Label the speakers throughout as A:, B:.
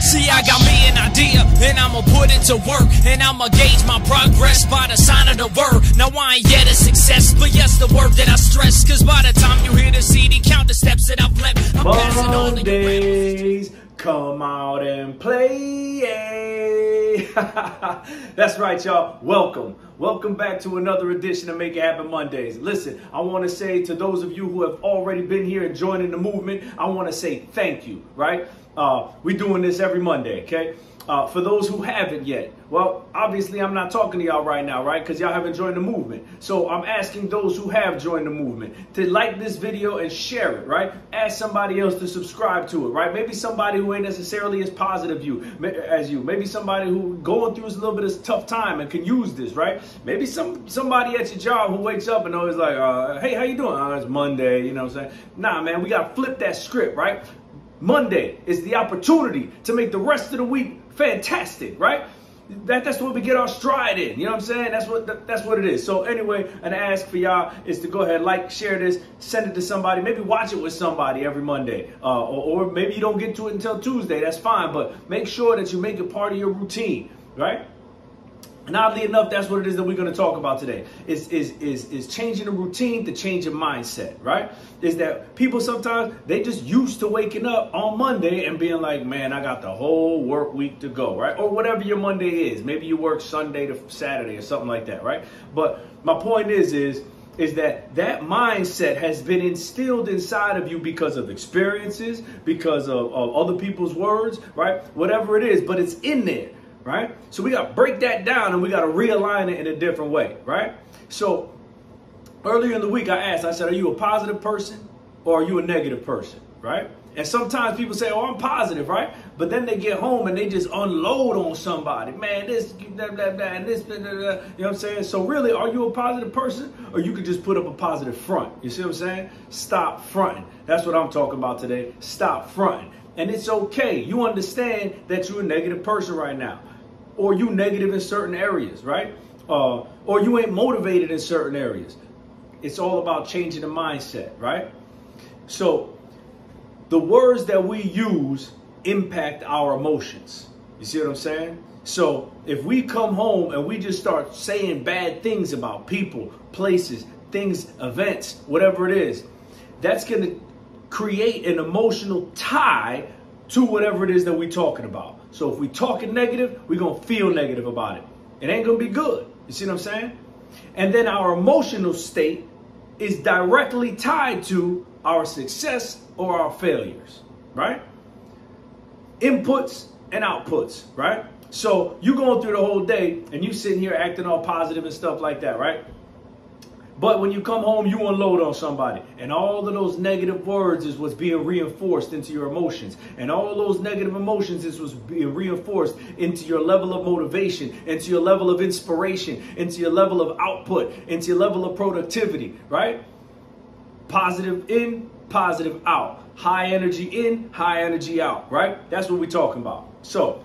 A: See, I got me an idea, and I'ma put it to work, and I'ma gauge my progress by the sign of the word. Now I ain't yet a success, but yes, the word that I stress, cause by the time you hear the CD, count the steps that I've left. I'm passing on to
B: Mondays, come out and play. That's right, y'all. Welcome back to another edition of Make It Happen Mondays. Listen, I want to say to those of you who have already been here and joining the movement, I want to say thank you, right? We're doing this every Monday, okay? For those who haven't yet, well, obviously I'm not talking to y'all right now, right? Because y'all haven't joined the movement. So I'm asking those who have joined the movement to like this video and share it, right? Ask somebody else to subscribe to it, right? Maybe somebody who ain't necessarily as positive as you. Maybe somebody who going through a little bit of tough time and can use this, right? Maybe somebody at your job who wakes up and always like, hey, how you doing? Oh, it's Monday, you know what I'm saying? Nah, man, we got to flip that script, right? Monday is the opportunity to make the rest of the week fantastic, right? That's what we get our stride in. You know what I'm saying? That's what it is. So anyway, an ask for y'all is to go ahead, like, share this, send it to somebody, maybe watch it with somebody every Monday, or maybe you don't get to it until Tuesday. That's fine, but make sure that you make it part of your routine, right? And oddly enough, that's what it is that we're going to talk about today. Is changing the routine to change your mindset, right? Is that people sometimes, they just used to waking up on Monday and being like, man, I got the whole work week to go, right? Or whatever your Monday is. Maybe you work Sunday to Saturday or something like that, right? But my point is that mindset has been instilled inside of you because of experiences, because of other people's words, right? Whatever it is, but it's in there. Right? So we got to break that down and we got to realign it in a different way, right? So earlier in the week, I said, are you a positive person or are you a negative person, right? And sometimes people say, oh, I'm positive, right? But then they get home and they just unload on somebody. Man, this, blah, blah, blah, and this, blah, blah, blah. You know what I'm saying? So really, are you a positive person or you could just put up a positive front? You see what I'm saying? Stop fronting. That's what I'm talking about today. Stop fronting. And it's okay. You understand that you're a negative person right now. Or you negative in certain areas, right? Or you ain't motivated in certain areas. It's all about changing the mindset, right? So the words that we use impact our emotions. You see what I'm saying? So if we come home and we just start saying bad things about people, places, things, events, whatever it is, that's going to create an emotional tie to whatever it is that we're talking about. So if we talking negative, we're going to feel negative about it. It ain't going to be good. You see what I'm saying? And then our emotional state is directly tied to our success or our failures, right? Inputs and outputs, right? So you going through the whole day and you sitting here acting all positive and stuff like that, right? But when you come home, you unload on somebody. And all of those negative words is what's being reinforced into your emotions. And all of those negative emotions is what's being reinforced into your level of motivation, into your level of inspiration, into your level of output, into your level of productivity, right? Positive in, positive out. High energy in, high energy out, right? That's what we're talking about. So,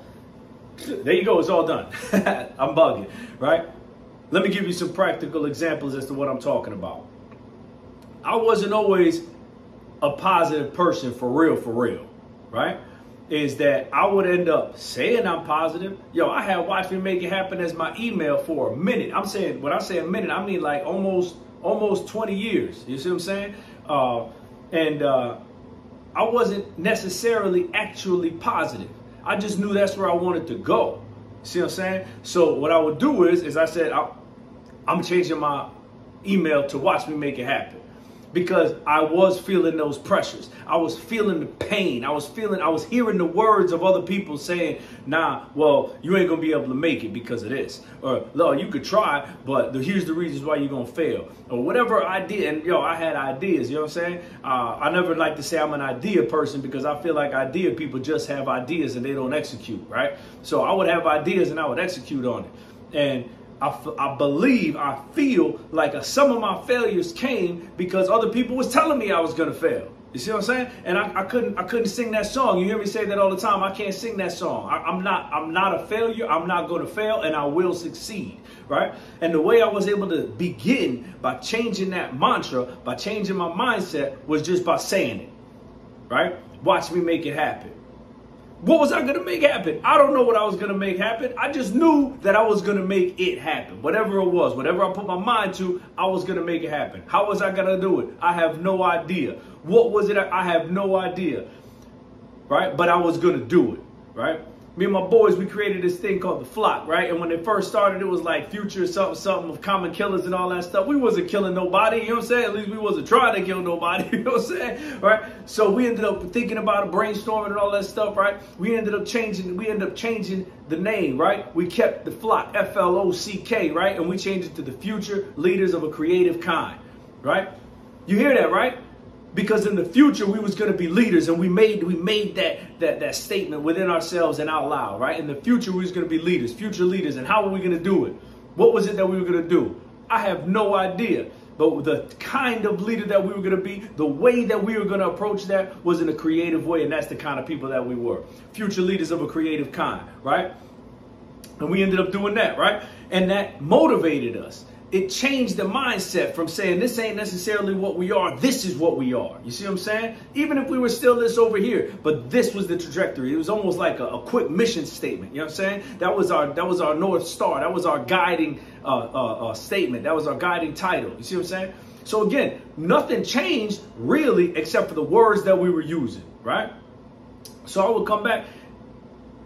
B: there you go. It's all done. I'm bugging, right? Let me give you some practical examples as to what I'm talking about. I wasn't always a positive person for real, right? Is that I would end up saying I'm positive. Yo, I had Watch Me Make It Happen as my email for a minute. I'm saying, when I say a minute, I mean like almost 20 years. You see what I'm saying? I wasn't necessarily actually positive. I just knew that's where I wanted to go. See what I'm saying? So what I would do is I said, I'm changing my email to Watch Me Make It Happen, because I was feeling those pressures. I was feeling the pain. I was hearing the words of other people saying, nah, well, you ain't going to be able to make it because of this. Or, no, you could try, but here's the reasons why you're going to fail. Or whatever idea. And, I had ideas, you know what I'm saying? I never like to say I'm an idea person, because I feel like idea people just have ideas and they don't execute, right? So I would have ideas and I would execute on it. And I feel like some of my failures came because other people was telling me I was going to fail. You see what I'm saying? And I couldn't sing that song. You hear me say that all the time. I can't sing that song. I'm not a failure. I'm not going to fail, and I will succeed, right? And the way I was able to begin by changing that mantra, by changing my mindset, was just by saying it, right? Watch me make it happen. What was I going to make happen? I don't know what I was going to make happen. I just knew that I was going to make it happen. Whatever it was, whatever I put my mind to, I was going to make it happen. How was I going to do it? I have no idea. What was it? I have no idea. Right? But I was going to do it. Right? Me and my boys, we created this thing called the Flock, right? And when it first started, it was like Future something of common killers and all that stuff. We wasn't killing nobody, you know what I'm saying? At least we wasn't trying to kill nobody, you know what I'm saying? Right? So we ended up thinking about it, brainstorming and all that stuff, right? We ended up changing the name, right? We kept the Flock, F-L-O-C-K, right? And we changed it to the Future Leaders of a Creative Kind, right? You hear that, right? Because in the future, we was going to be leaders, and we made that statement within ourselves and out loud, right? In the future, we was going to be leaders, future leaders. And how were we going to do it? What was it that we were going to do? I have no idea. But the kind of leader that we were going to be, the way that we were going to approach that was in a creative way. And that's the kind of people that we were. Future leaders of a creative kind, right? And we ended up doing that, right? And that motivated us. It changed the mindset from saying this ain't necessarily what we are. This is what we are. You see what I'm saying? Even if we were still this over here, but this was the trajectory. It was almost like a quick mission statement. You know what I'm saying? That was our North Star. That was our guiding statement. That was our guiding title. You see what I'm saying? So again, nothing changed really except for the words that we were using, right? So I would come back,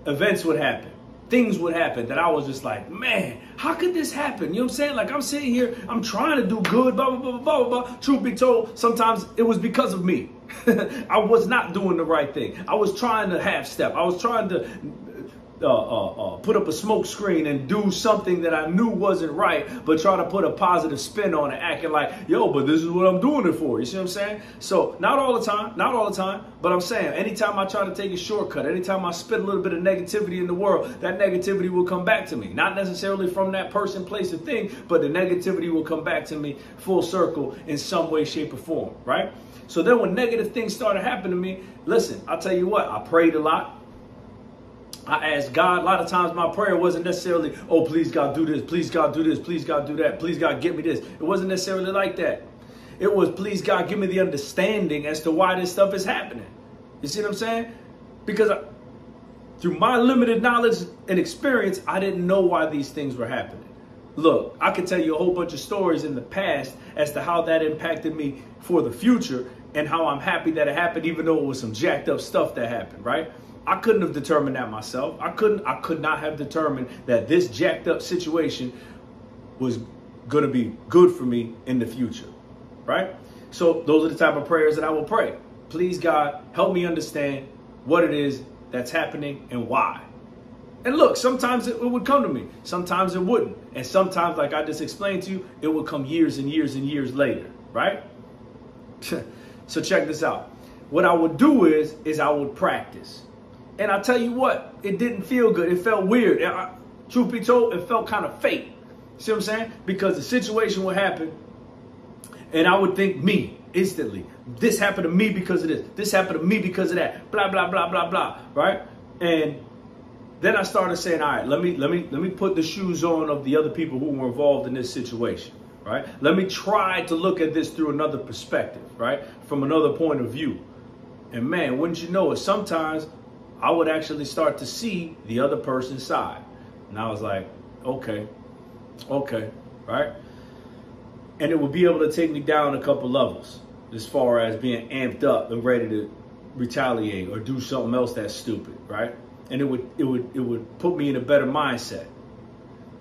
B: events would happen. Things would happen that I was just like, man, how could this happen? You know what I'm saying? Like, I'm sitting here, I'm trying to do good, blah, blah, blah, blah, blah, blah. Truth be told, sometimes it was because of me. I was not doing the right thing. I was trying to half step. I was trying to put up a smoke screen and do something that I knew wasn't right, but try to put a positive spin on it, acting like, yo, but this is what I'm doing it for. You see what I'm saying? So not all the time, but I'm saying anytime I try to take a shortcut, anytime I spit a little bit of negativity in the world, that negativity will come back to me. Not necessarily from that person, place, or thing, but the negativity will come back to me full circle in some way, shape, or form, right? So then when negative things started happening to me, listen, I'll tell you what, I prayed a lot. I asked God. A lot of times my prayer wasn't necessarily, oh, please God, do this. Please God, do this. Please God, do that. Please God, get me this. It wasn't necessarily like that. It was, please God, give me the understanding as to why this stuff is happening. You see what I'm saying? Because through my limited knowledge and experience, I didn't know why these things were happening. Look, I could tell you a whole bunch of stories in the past as to how that impacted me for the future and how I'm happy that it happened, even though it was some jacked up stuff that happened, right? I couldn't have determined that myself. I could not have determined that this jacked up situation was going to be good for me in the future, right? So those are the type of prayers that I will pray. Please, God, help me understand what it is that's happening and why. And look, sometimes it would come to me. Sometimes it wouldn't. And sometimes, like I just explained to you, it would come years and years and years later, right? So check this out. What I would do is I would practice. And I tell you what, it didn't feel good. It felt weird. Truth be told, it felt kind of fake. See what I'm saying? Because the situation would happen, and I would think me instantly. This happened to me because of this. This happened to me because of that. Blah, blah, blah, blah, blah. Right? And then I started saying, all right, let me put the shoes on of the other people who were involved in this situation. Right? Let me try to look at this through another perspective, right? From another point of view. And man, wouldn't you know it, sometimes I would actually start to see the other person's side. And I was like, okay, right? And it would be able to take me down a couple levels as far as being amped up and ready to retaliate or do something else that's stupid, right? And it would put me in a better mindset.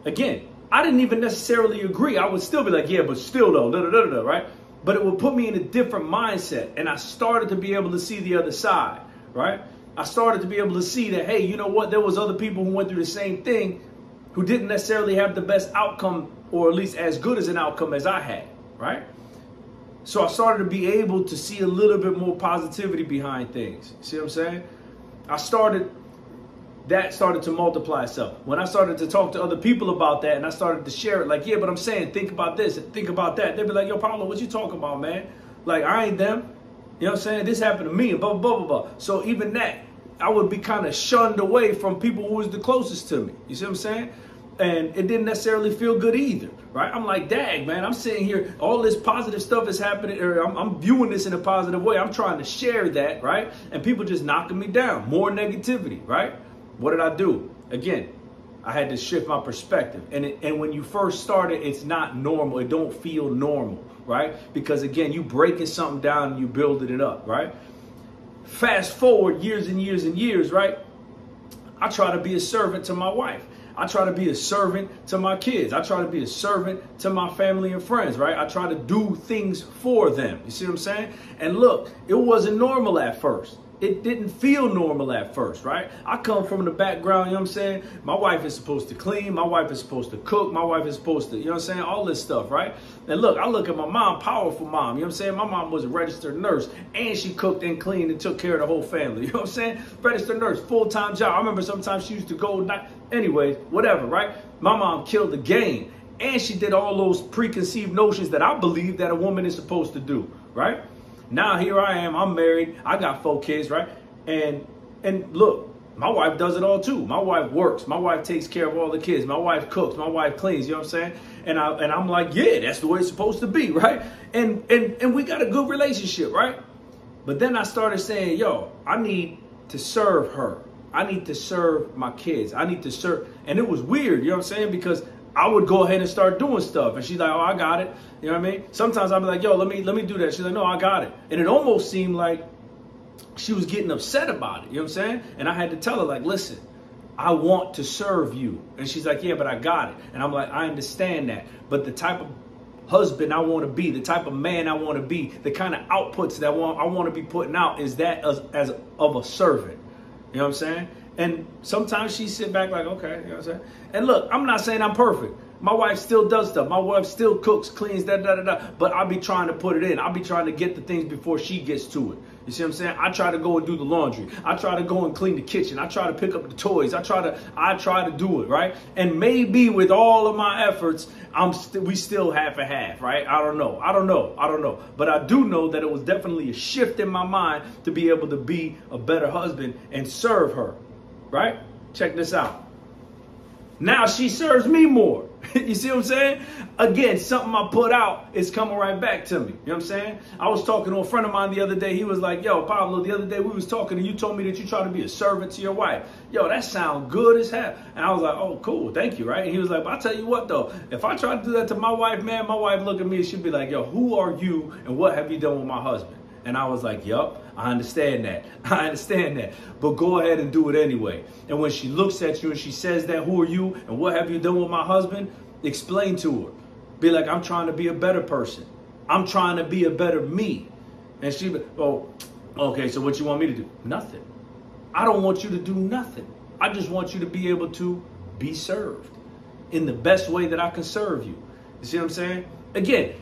B: Again, I didn't even necessarily agree. I would still be like, yeah, but still though, right? But it would put me in a different mindset. And I started to be able to see the other side, right? I started to be able to see that, hey, you know what? There was other people who went through the same thing who didn't necessarily have the best outcome, or at least as good as an outcome as I had, right? So I started to be able to see a little bit more positivity behind things. See what I'm saying? That started to multiply itself. When I started to talk to other people about that and I started to share it, like, yeah, but I'm saying, think about this and think about that. They'd be like, yo, Paulo, what you talking about, man? Like, I ain't them. You know what I'm saying? This happened to me and blah, blah, blah, blah. So even that, I would be kind of shunned away from people who was the closest to me. You see what I'm saying? And it didn't necessarily feel good either, right? I'm like, dang, man, I'm sitting here, all this positive stuff is happening, or I'm viewing this in a positive way. I'm trying to share that, right? And people just knocking me down, more negativity, right? What did I do? Again, I had to shift my perspective. And when you first started, it's not normal. It don't feel normal, right? Because again, you breaking something down and you building it up, right? Fast forward years and years and years, right? I try to be a servant to my wife. I try to be a servant to my kids. I try to be a servant to my family and friends, right? I try to do things for them. You see what I'm saying? And look, it wasn't normal at first. It didn't feel normal at first, right? I come from the background, you know what I'm saying? My wife is supposed to clean. My wife is supposed to cook. My wife is supposed to, you know what I'm saying? All this stuff, right? And look, I look at my mom, powerful mom, you know what I'm saying? My mom was a registered nurse and she cooked and cleaned and took care of the whole family, you know what I'm saying? Registered nurse, full-time job. I remember sometimes she used to go, anyways, whatever, right? My mom killed the game and she did all those preconceived notions that I believe that a woman is supposed to do, right? Now here I am, I'm married, I got 4 kids, right? And look, my wife does it all too. My wife works, my wife takes care of all the kids, my wife cooks, my wife cleans, you know what I'm saying? And I'm like, yeah, that's the way it's supposed to be, right? And we got a good relationship, right? But then I started saying, yo, I need to serve her. I need to serve my kids. I need to serve. And it was weird, you know what I'm saying? Because I would go ahead and start doing stuff. And she's like, oh, I got it. You know what I mean? Sometimes I'd be like, yo, let me do that. She's like, no, I got it. And it almost seemed like she was getting upset about it. You know what I'm saying? And I had to tell her, like, listen, I want to serve you. And she's like, yeah, but I got it. And I'm like, I understand that. But the type of husband I want to be, the type of man I want to be, the kind of outputs that I want to be putting out is that as of a servant. You know what I'm saying? And sometimes she sit back like, okay, you know what I'm saying? And look, I'm not saying I'm perfect. My wife still does stuff. My wife still cooks, cleans, but I'll be trying to put it in. I'll be trying to get the things before she gets to it. You see what I'm saying? I try to go and do the laundry. I try to go and clean the kitchen. I try to pick up the toys. I try to do it, right? And maybe with all of my efforts, we still half and half, right? I don't know. But I do know that it was definitely a shift in my mind to be able to be a better husband and serve her, right? Check this out. Now she serves me more. You see what I'm saying? Again, something I put out is coming right back to me. You know what I'm saying? I was talking to a friend of mine the other day. He was like, yo, Pablo, the other day we was talking and you told me that you try to be a servant to your wife. Yo, that sounds good as hell. And I was like, oh, cool. Thank you, right? And he was like, but I'll tell you what, though. If I try to do that to my wife, man, my wife look at me and she'd be like, yo, who are you and what have you done with my husband? And I was like, yup, I understand that. I understand that. But go ahead and do it anyway. And when she looks at you and she says that, who are you and what have you done with my husband? Explain to her. Be like, I'm trying to be a better person. I'm trying to be a better me. And she be, oh, okay, so what you want me to do? Nothing. I don't want you to do nothing. I just want you to be able to be served in the best way that I can serve you. You see what I'm saying? Again,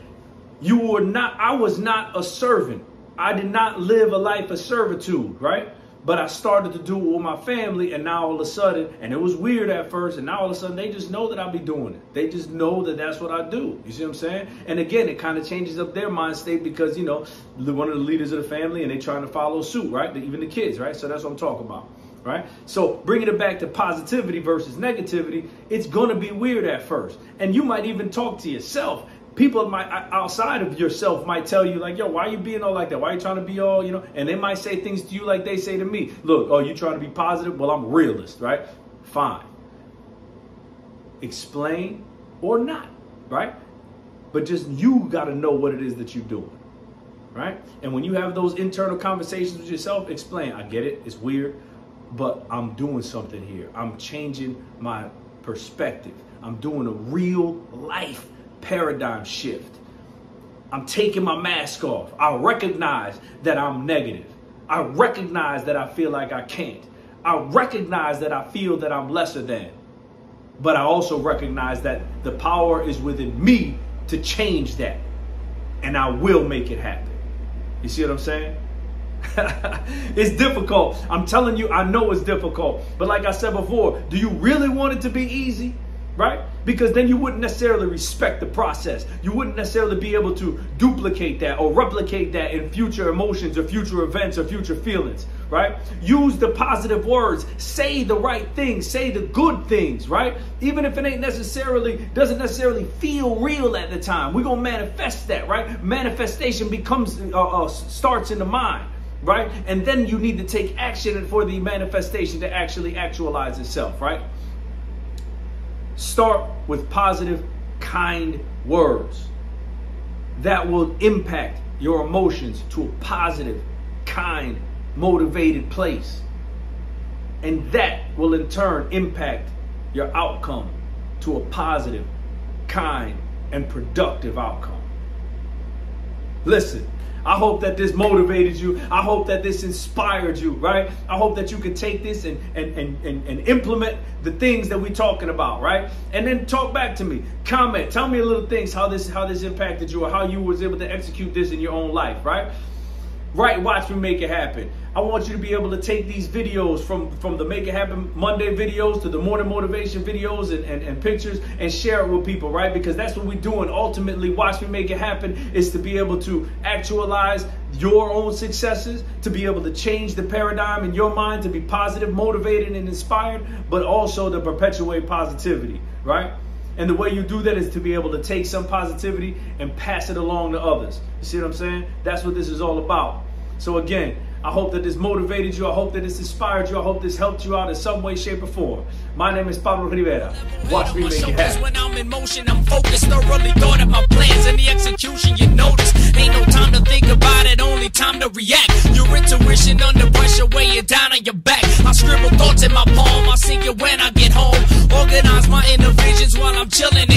B: I was not a servant. I did not live a life of servitude, right? But I started to do it with my family, and now all of a sudden, and it was weird at first, and now all of a sudden they just know that I be doing it. They just know that that's what I do. You see what I'm saying? And again, it kind of changes up their mind state because, you know, one of the leaders of the family, and they trying to follow suit, right? Even the kids, right? So that's what I'm talking about, right? So bringing it back to positivity versus negativity, it's going to be weird at first. And you might even talk to yourself. People might outside of yourself might tell you like, yo, why are you being all like that? Why are you trying to be all, you know? And they might say things to you like they say to me. Look, oh, you trying to be positive? Well, I'm a realist, right? Fine. Explain or not, right? But just you got to know what it is that you're doing, right? And when you have those internal conversations with yourself, explain. I get it. It's weird, but I'm doing something here. I'm changing my perspective. I'm doing a real life paradigm shift. I'm taking my mask off. I recognize that I'm negative. I recognize that I feel like I can't. I recognize that I feel that I'm lesser than. But I also recognize that the power is within me to change that. And I will make it happen. You see what I'm saying? It's difficult. I'm telling you, I know it's difficult. But like I said before, do you really want it to be easy? Right? Because then you wouldn't necessarily respect the process. You wouldn't necessarily be able to duplicate that or replicate that in future emotions or future events or future feelings. Right? right? Use the positive words. Say the right things. Say the good things, right? Even if it doesn't necessarily feel real at the time. We're going to manifest that, right? Manifestation starts in the mind, right? And then you need to take action for the manifestation to actually actualize itself, right? Start with positive, kind words that will impact your emotions to a positive, kind, motivated place. And that will in turn impact your outcome to a positive, kind, and productive outcome. Listen, I hope that this motivated you. I hope that this inspired you, right? I hope that you can take this and implement the things that we're talking about, right? And then talk back to me. Comment. Tell me a little things, how this impacted you or how you was able to execute this in your own life, right? Right, watch me make it happen. I want you to be able to take these videos from the Make It Happen Monday videos to the morning motivation videos and pictures and share it with people, right? Because that's what we're doing. Ultimately, watch me make it happen is to be able to actualize your own successes, to be able to change the paradigm in your mind, to be positive, motivated, and inspired, but also to perpetuate positivity, right? And the way you do that is to be able to take some positivity and pass it along to others. You see what I'm saying? That's what this is all about. So again, I hope that this motivated you. I hope that this inspired you. I hope this helped you out in some way, shape, or form. My name is Pablo Rivera. Watch me make it happen.
A: When I'm in motion, I'm focused, thoroughly thought of my plans and the execution. You notice, ain't no time to think about it, only time to react. Your intuition under pressure, weighing down on your back. I scribble thoughts in my palm. I see you when I get home. Organize my inner visions while I'm chilling